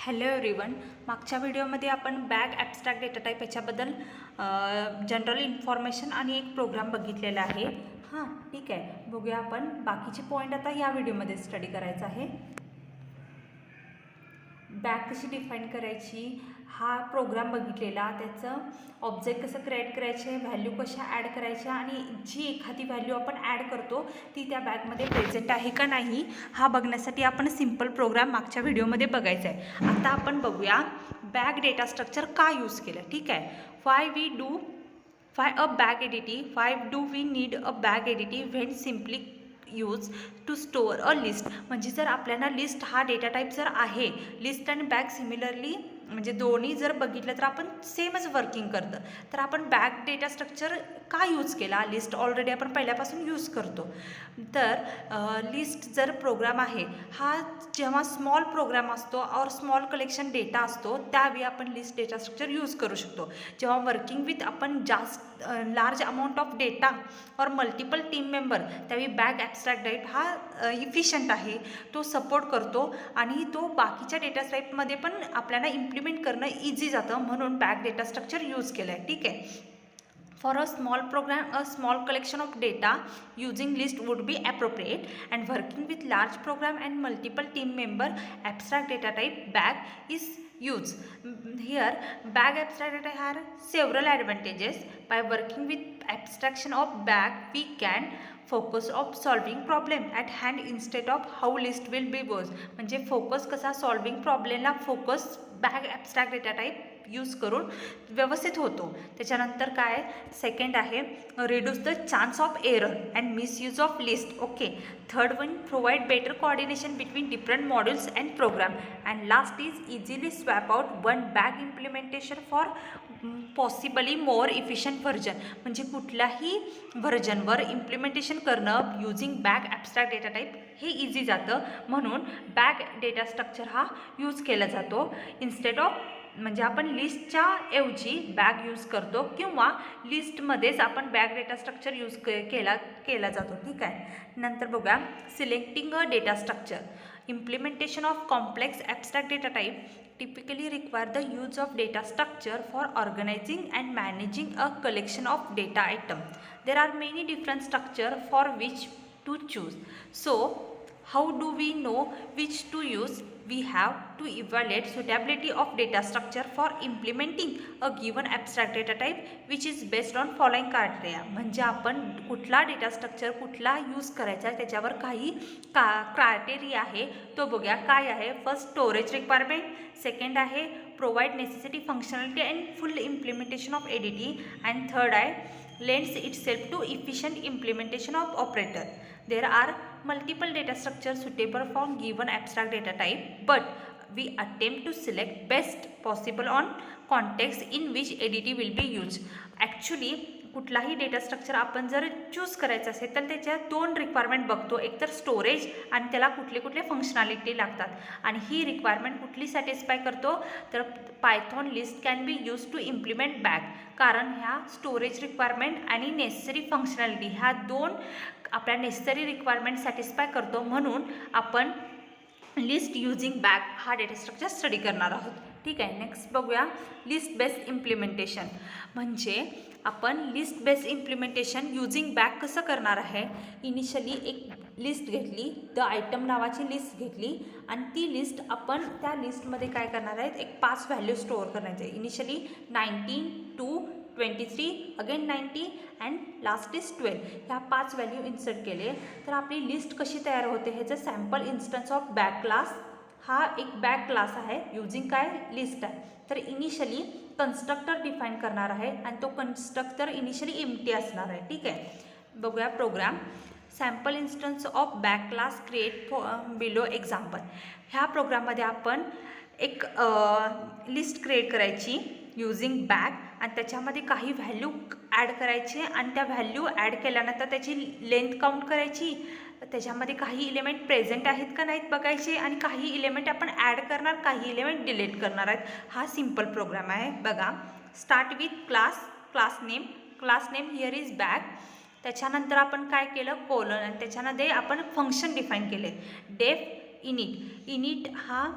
Hello everyone. मागच्या व्हिडिओमध्ये आपण बॅग ॲब्स्ट्रॅक्ट डेटा टाईप याच्याबद्दल जनरल इन्फॉर्मेशन आणि एक प्रोग्राम बघितलेला आहे. हां, ठीक आहे. बघूया आपण बाकीचे पॉईंट आता या व्हिडिओमध्ये स्टडी करायचा आहे. बॅग कशी डिफाईन करायची, हा प्रोग्राम बघितलेला, त्याचं ऑब्जेक्ट कसं क्रिएट करायचे, व्हॅल्यू कशा ॲड करायच्या आणि जी एखादी व्हॅल्यू आपण ॲड करतो ती त्या बॅगमध्ये प्रेझेंट आहे का नाही हा बघण्यासाठी आपण सिम्पल प्रोग्राम मागच्या व्हिडिओमध्ये बघायचा आहे. आता आपण बघूया बॅग डेटा स्ट्रक्चर का यूज केलं. ठीक आहे. Why do we need a bag entity when simply use to store a list. म्हणजे जर आपल्याला लिस्ट हा डेटा टाईप जर आहे, लिस्ट आणि बॅग सिमिलरली म्हणजे दोन्ही जर बघितलं तर आपण सेमच वर्किंग करतं, तर आपण बॅग डेटा स्ट्रक्चर का यूज केला. लिस्ट ऑलरेडी आपण पहिल्यापासून यूज करतो. तर लिस्ट जर प्रोग्राम आहे हा जेव्हा स्मॉल प्रोग्राम असतो और स्मॉल कलेक्शन डेटा असतो त्यावेळी आपण लिस्ट डेटा स्ट्रक्चर यूज करू शकतो. जेव्हा वर्किंग विथ आपण जास्त लार्ज अमाऊंट ऑफ डेटा और मल्टिपल टीम मेंबर त्यावेळी बॅग ॲब्स्ट्रॅक्ट टाईप हा इफिशियंट आहे, तो सपोर्ट करतो आणि तो बाकीच्या डेटा टाईपमध्ये पण आपल्याला इम्प्लिमेंट करणं इझी जातं, म्हणून बॅग डेटा स्ट्रक्चर यूज केलं आहे. ठीक आहे. For a small program, a small collection of data using list would be appropriate, and working with large program and multiple team member, abstract data type bag is used. Here bag abstract data have several advantages. By working with abstraction of bag we can focus of solving problem at hand instead of how list will be worse. म्हणजे focus कसा solving प्रॉब्लेमला focus bag abstract data type use करून व्यवस्थित होतो. त्याच्यानंतर काय second आहे reduce the chance of error and misuse of list. Okay. Third one provide better coordination between different modules and program. And last is easily swap out one bag implementation for possibly more efficient version. म्हणजे कुठल्याही व्हर्जनवर implementation करणं using bag abstract data type हे easy जातं, म्हणून bag data structure हा use केला जातो. Instead of म्हणजे आपण लिस्टच्या ऐवजी बॅग यूज करतो किंवा लिस्टमध्येच आपण बॅग डेटा स्ट्रक्चर यूज केला जातो. ठीक आहे. नंतर बघूया selecting a data structure. Implementation of complex abstract data type typically require the use of data structure for organizing and managing a collection of data items. There are many different structures for which to choose. So, how do we know which to use? We have to evaluate suitability of data structure for implementing a given abstract data type which is based on following criteria. म्हणजे आपण कुठला data structure कुठला use करायचा त्याच्यावर काही criteria आहे, तो बघूया काय आहे. फर्स्ट स्टोरेज रिक्वायरमेंट, सेकंड आहे provide necessity functionality and full implementation of ADT, and third आहे lends itself to efficient implementation of operator. There are multiple data structures suitable for given abstract data type, but we attempt to select best possible on context in which ADT will be used. Actually कुठलाही data structure आपण जर choose करायचं असेल तर त्याच्या दोन requirement बघतो, एक तर स्टोरेज आणि त्याला कुठले कुठले फंक्शनॅलिटी लागतात, आणि ही रिक्वायरमेंट कुठली सॅटिस्फाय करतो तर Python list can be use to implement bag. कारण ह्या स्टोरेज रिक्वायरमेंट आणि नेसेसरी फंक्शनॅलिटी ह्या दोन आपल्या नेसेसरी रिक्वायरमेंट सॅटिस्फाय करतो, म्हणून आपण लिस्ट युजिंग बॅग हा डेटा स्ट्रक्चर स्टडी करणार आहोत. ठीक आहे. नेक्स्ट बघूया लिस्ट बेस्ड इम्प्लिमेंटेशन. म्हणजे आपण list based implementation using bag कसं करणार आहे. इनिशियली एक लिस्ट घेतली, द आयटम नावाची लिस्ट घेतली आणि ती लिस्ट आपण त्या लिस्टमध्ये काय करणार आहेत, एक 5 व्हॅल्यू स्टोअर करायचे आहे. Initially 19 2 23 again 90 and last is 12 ह्या 5 व्हॅल्यू इन्सर्ट केले तर आपली लिस्ट कशी तयार होते. ह्याचं sample instance of bag class हा एक बॅग क्लास आहे युजिंग काय लिस्ट आहे. तर इनिशियली कन्स्ट्रक्टर डिफाईन करणार आहे आणि तो कन्स्ट्रक्टर इनिशियली एम्प्टी असणार आहे. ठीक आहे. बघूया program. Sample instance of bag class create below example. ह्या प्रोग्राममध्ये आपण एक लिस्ट क्रिएट करायची युजिंग बॅग आणि त्याच्यामध्ये काही व्हॅल्यू ॲड करायची आणि त्या व्हॅल्यू ॲड केल्यानंतर त्याची लेंथ काउंट करायची, त्याच्यामध्ये काही इलेमेंट प्रेझेंट आहेत का नाहीत बघायचे आणि काही इलेमेंट आपण ॲड करणार, काही इलेमेंट डिलीट करणार आहेत. हा सिम्पल प्रोग्राम आहे. बघा start with class name here is bag. त्याच्यानंतर आपण काय केलं कोलन आणि त्याच्यामध्ये आपण फंक्शन डिफाईन केले डेफ इनिट. इनिट हा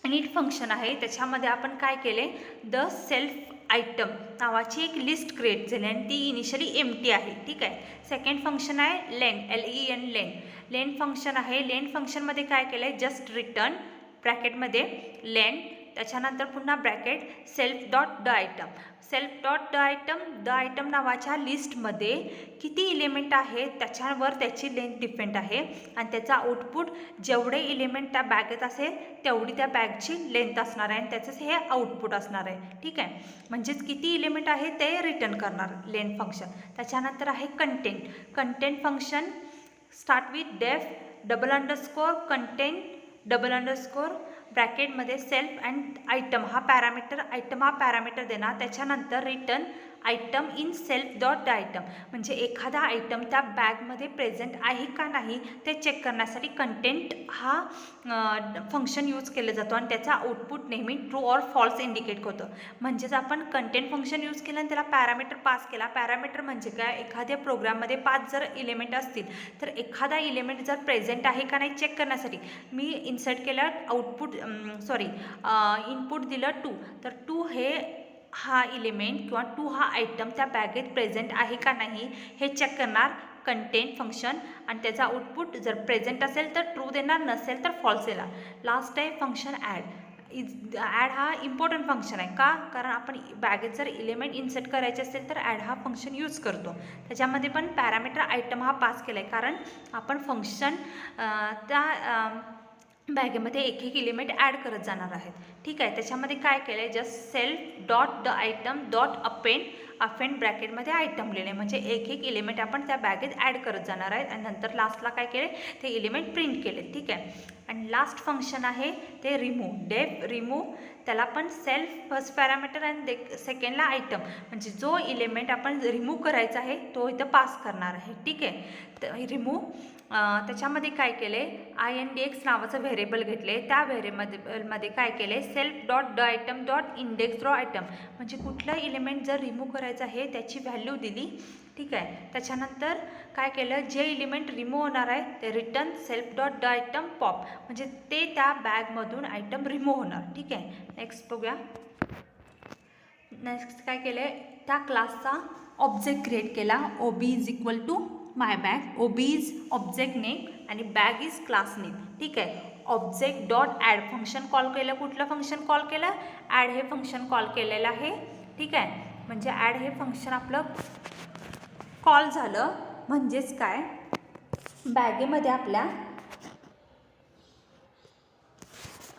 इनिट फंक्शन आहे, त्याच्यामध्ये आपण काय केले, द सेल्फ आयटम नावाची एक लिस्ट क्रिएट झाली आणि ती इनिशियली एम्प्टी आहे. ठीक आहे. सेकंड फंक्शन आहे लेन, LEN लेन. लेन फंक्शन आहे. लेन फंक्शनमध्ये काय केलं आहे, जस्ट रिटर्न ब्रॅकेटमध्ये लेन, त्याच्यानंतर पुन्हा bracket self dot the item. Self dot the item नावाच्या लिस्टमध्ये किती इलिमेंट आहे त्याच्यावर त्याची लेंथ डिपेंड आहे आणि त्याचा आउटपुट जेवढे इलिमेंट त्या बॅगेत असेल तेवढी त्या बॅगची लेंथ असणार आहे आणि त्याचंच हे आउटपुट असणार आहे. ठीक आहे. म्हणजेच किती इलिमेंट आहे ते रिटर्न करणार लेंथ फंक्शन. त्याच्यानंतर आहे content. Content function start with def double underscore content double underscore ब्रॅकेटमध्ये सेल्फ अँड आयटम हा पॅरामीटर देणार. त्याच्यानंतर return item in self dot the item, म्हणजे एखादा आयटम त्या बॅगमध्ये प्रेझेंट आहे का नाही ते चेक करण्यासाठी कंटेंट हा फंक्शन यूज केलं जातो आणि त्याचा आउटपुट नेहमी ट्रू ऑर फॉल्स इंडिकेट होतं. म्हणजेच आपण कंटेंट फंक्शन यूज केलं आणि त्याला पॅरामीटर पास केला. पॅरामीटर म्हणजे काय, एखाद्या प्रोग्राममध्ये 5 जर इलिमेंट असतील तर एखादा इलिमेंट जर प्रेझेंट आहे का नाही चेक करण्यासाठी मी इन्सर्ट केलं इनपुट दिलं 2, तर 2 हा इलिमेंट किंवा 2 हा आयटम त्या बॅगेत प्रेझेंट आहे का नाही हे चेक करणार कंटेंट फंक्शन आणि त्याचा आउटपुट जर प्रेझेंट असेल तर ट्रू देणार, नसेल तर फॉल्स देणार. लास्ट आहे फंक्शन ॲड. ॲड हा इम्पॉर्टंट फंक्शन आहे. का, कारण आपण बॅगेत जर इलिमेंट इन्सर्ट करायचे असेल तर ॲड हा फंक्शन यूज करतो. त्याच्यामध्ये पण पॅरामीटर आयटम हा पास केला आहे, कारण आपण फंक्शन त्या बॅगेमध्ये एक इलिमेंट ॲड करत जाणार आहेत. ठीक आहे. त्याच्यामध्ये काय केलं आहे, just self dot the item dot append ब्रॅकेटमध्ये आयटम लिहिले, म्हणजे एक इलिमेंट आपण त्या बॅगेत ॲड करत जाणार आहेत आणि नंतर लास्टला काय केले, ते इलिमेंट प्रिंट केले. ठीक आहे. आणि लास्ट फंक्शन आहे ते रिमूव्ह. रिमूव्ह त्याला पण सेल्फ फर्स्ट पॅरामीटर आणि सेकंडला आयटम, म्हणजे जो इलिमेंट आपण रिमूव्ह करायचा आहे तो इथं पास करणार आहे. ठीक आहे. तर रिमूव्ह त्याच्यामध्ये काय केले, INDEX नावाचं व्हेरिएबल घेतले. त्या व्हेरिएबलमध्ये काय केले, self dot the item dot index draw item, म्हणजे कुठलं इलिमेंट जर रिमूव्ह करायचं आहे त्याची व्हॅल्यू दिली. ठीक आहे. त्याच्यानंतर काय केलं, जे इलिमेंट रिमूव्ह होणार आहे ते return self dot the item pop, म्हणजे ते त्या बॅगमधून आयटम रिमूव्ह होणार. ठीक आहे. नेक्स्ट बघूया. नेक्स्ट काय केलं आहे, त्या क्लासचा ऑब्जेक्ट क्रिएट केला. OB is equal to my bag. OB is object name आणि बॅग इज क्लास नेम. ठीक आहे. Object dot add function call केलं. कुठलं फंक्शन कॉल केलं, ॲड हे फंक्शन कॉल केलेलं आहे. ठीक आहे. म्हणजे ॲड हे फंक्शन आपलं कॉल झालं. म्हणजेच काय, बॅगेमध्ये आपल्या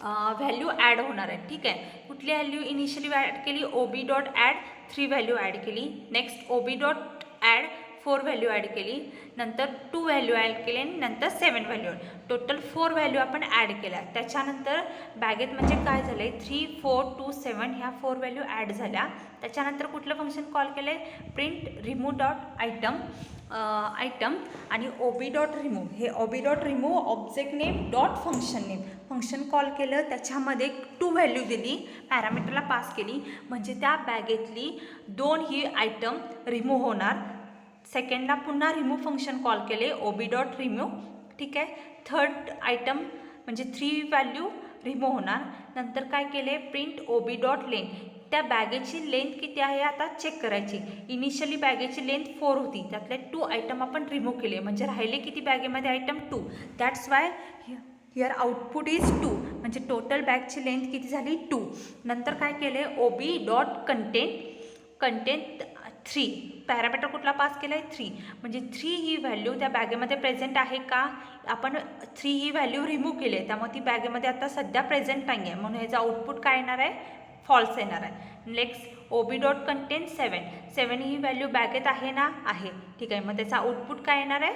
व्हॅल्यू ॲड होणार आहे. ठीक आहे. कुठली व्हॅल्यू इनिशियली ॲड केली, OB dot add 3 value add केली. Next OB dot add 4 value add केली. नंतर 2 व्हॅल्यू ॲड केली आणि नंतर 7 व्हॅल्यू. टोटल 4 व्हॅल्यू आपण ॲड केल्या. त्याच्यानंतर बॅगेत म्हणजे काय झालं आहे, 3, 4, 2, 7 ह्या 4 व्हॅल्यू ॲड झाल्या. त्याच्यानंतर कुठलं फंक्शन कॉल केलं आहे, प्रिंट रिमूव्ह डॉट आयटम आणि OB डॉट रिमूव्ह. हे OB dot remove object name dot function name function call केलं. त्याच्यामध्ये 2 व्हॅल्यू दिली, पॅरामीटरला पास केली, म्हणजे त्या बॅगेतली 2 ही आयटम रिमूव्ह होणार. सेकंडला पुन्हा रिमूव्ह फंक्शन कॉल केले, OB डॉट रिमूव्ह. ठीक आहे. थर्ड आयटम म्हणजे 3 व्हॅल्यू रिमूव्ह होणार. नंतर काय केले, प्रिंट OB डॉट लेन. त्या बॅगेची लेंथ किती आहे आता चेक करायची. इनिशियली बॅगेची लेंथ 4 होती, त्यातले 2 आयटम आपण रिमूव्ह केले, म्हणजे राहिले किती बॅगेमध्ये item 2. That's why here output is 2, म्हणजे टोटल बॅगची लेंथ किती झाली 2. नंतर काय केले, OB डॉट कंटेंट 3 पॅरामीटर कुठला पास केला आहे 3, म्हणजे 3 ही व्हॅल्यू त्या बॅगेमध्ये प्रेझेंट आहे का. आपण 3 ही व्हॅल्यू रिमूव्ह केली आहे, त्यामुळे ती बॅगेमध्ये आता सध्या प्रेझेंट नाही आहे, म्हणून याचा आउटपुट काय येणार आहे, फॉल्स येणार आहे. नेक्स्ट OB डॉट कंटेंट 7 ही व्हॅल्यू बॅगेत आहे ना, आहे. ठीक आहे. मग त्याचा आउटपुट काय येणार आहे,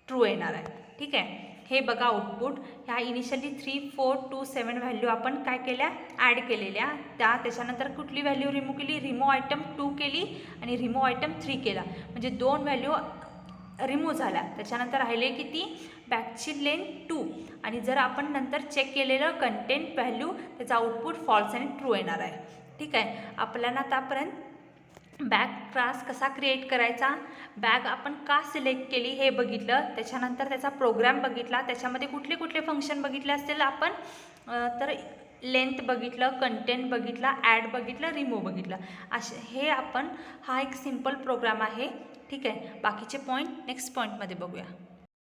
ट्रू येणार आहे. ठीक आहे. हे बघा आउटपुट, ह्या इनिशियली 3, 4, 2, 7 व्हॅल्यू आपण काय केल्या, ॲड केलेल्या. त्याच्यानंतर कुठली व्हॅल्यू रिमूव्ह केली, रिमूव्ह आयटम 2 केली आणि रिमूव्ह आयटम 3 केला, म्हणजे 2 व्हॅल्यू रिमूव्ह झाल्या. त्याच्यानंतर राहिले किती, बॅगची लेंथ 2, आणि जर आपण नंतर चेक केलेलं कंटेंट व्हॅल्यू त्याचा आउटपुट फॉल्स आणि ट्रू येणार आहे. ठीक आहे. आपल्याला आतापर्यंत बॅग क्लास कसा क्रिएट करायचा, बॅग आपण का सिलेक्ट केली हे बघितलं, त्याच्यानंतर त्याचा प्रोग्राम बघितला, त्याच्यामध्ये कुठले कुठले फंक्शन बघितले असतील आपण, तर लेंथ बघितलं, कंटेंट बघितला, ॲड बघितलं, रिमूव्ह बघितलं. हे आपण हा एक सिम्पल प्रोग्राम आहे. ठीक आहे, बाकीचे पॉईंट नेक्स्ट पॉईंटमध्ये बघूया.